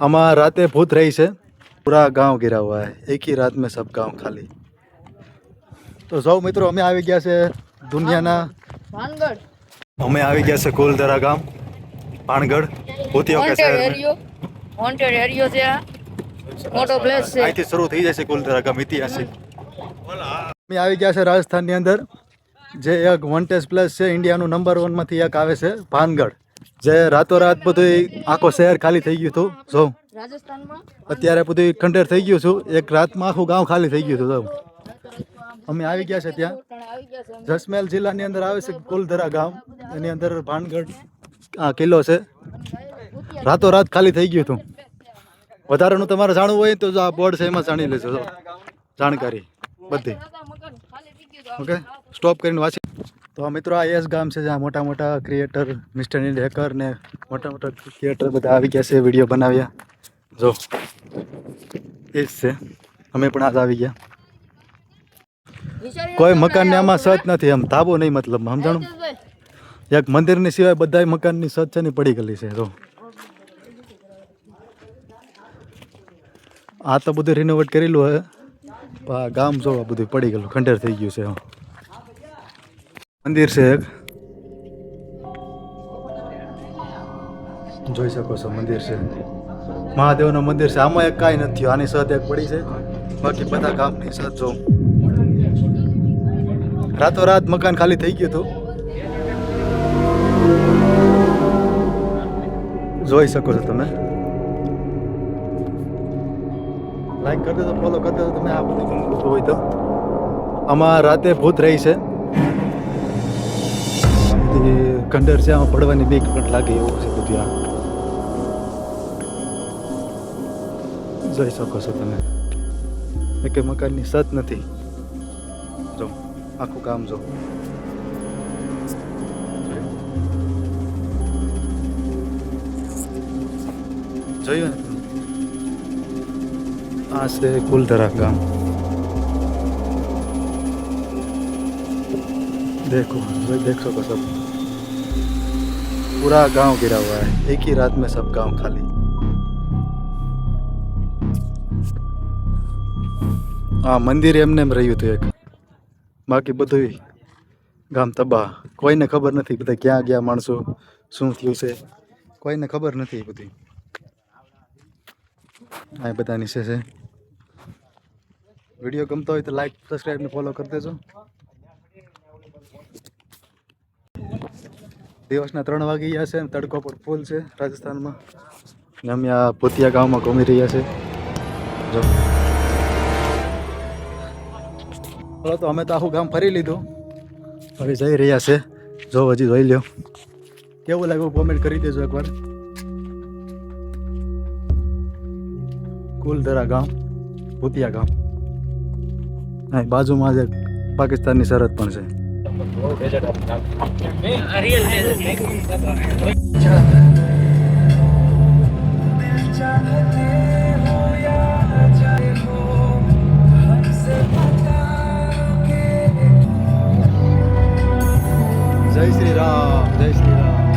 हमारा रातें भूत रही से पूरा गांव गिरा हुआ है, एक ही रात में सब गांव खाली। तो सौ मित्रों અમે આવી ગયા છે દુનિયાના ભાનગઢ અમે આવી ગયા છે કુલધરા ગામ ભાનગઢ ભૂતિયો કે શહેર વોન્ટેડ એરિયો છે આ મોટો પ્લેસ છે અહીંથી શરૂ થઈ જાય છે કુલધરા ગામ ઐતિહાસિક અમે આવી ગયા છે રાજસ્થાનની અંદર જે એક વોન્ટેજ પ્લેસ છે ઇન્ડિયાનું નંબર 1 માંથી એક આવે છે ભાનગઢ જે રાતોરાત બધું આખો શહેર ખાલી થઈ ગયું હતું જો રાજસ્થાનમાં અત્યારે બધું ખંડેર થઈ ગયું છું એક રાતમાં આખું ગામ ખાલી થઈ ગયું હતું અમે આવી ગયા છે ત્યાં જસમેલ જિલ્લાની અંદર આવે છે કુલધરા ગામ એની અંદર ભાનગઢ આ કિલ્લો છે રાતોરાત ખાલી થઈ ગયું હતું વધારાનું તમારે જાણવું હોય તો આ બોર્ડ છે એમાં જાણી લેજો જાણકારી બધી ઓકે સ્ટોપ કરીને વાંચી તો મિત્રો આ એસ ગામ છે જ્યાં મોટા મોટા ક્રિએટર મિસ્ટર ઇન્ડ હેકર ને મોટા મોટા ક્રિએટર બધા આવી ગયા છે વિડીયો બનાવ્યા જો એ જ છે અમે પણ આજ આવી ગયા કોઈ મકાનને આમાં સત નથી આમ ધાબો નહીં મતલબ સમજાણું એક મંદિરની સિવાય બધા મકાનની સત છે ને પડી ગયેલી છે જો આ તો બધું રિનોવેટ કરેલું હે ગામ જો બધું પડી ગયેલું ખંડેર થઈ ગયું છે મંદિર છે એક જોઈ શકો છો મંદિર છે મહાદેવનું મંદિર છે આમાં એક કાંઈ નથી આની સત એક પડી છે બાકી બધા ગામની સત જો રાતોરાત મકાન ખાલી થઈ ગયું હતું જોઈ શકો છો તમે લાઈક કરી દેજો ફોલો કરી દેજો તમે આ બધું ગમતું હોય તો આમાં રાતે ભૂત રહી છે ખંડર છે આમાં પડવાની બીક પણ લાગે એવું છે બધું આ જોઈ શકો છો તમે એક મકાનની સત નથી જો આખું કામ જો જોયું ને આ છે કુલધરા ગામ देखो देख सको सब पूरा गांव गिरा हुआ है एक ही रात में सब गांव खाली हाँ मंदिर एमने રહ્યું હતું એક બાકી બધું ગામ તબાહ કોઈને ખબર નથી બધા ક્યાં ગયા માણસો શું થયું છે કોઈને ખબર નથી બધી આ બધા નીચે છે વિડીયો ગમતો હોય તો લાઈક સબસ્ક્રાઈબ ને ફોલો કરી દેજો દિવસના 3 વાગી ગયા છે તડકો પણ ફૂલ છે રાજસ્થાનમાં ને અમે આ ભૂતિયા ગામમાં ઘૂમી રહ્યા છે જો તો અમે તો આખું ગામ ફરી લીધું હવે જઈ રહ્યા છે જો હજી જોઈ લ્યો કેવું લાગ્યું કોમેન્ટ કરી દેજો એકવાર કુલધરા ગામ ભૂતિયા ગામ હા બાજુમાં જ પાકિસ્તાનની સરહદ પણ છે જય શ્રી રામ જય શ્રી રામ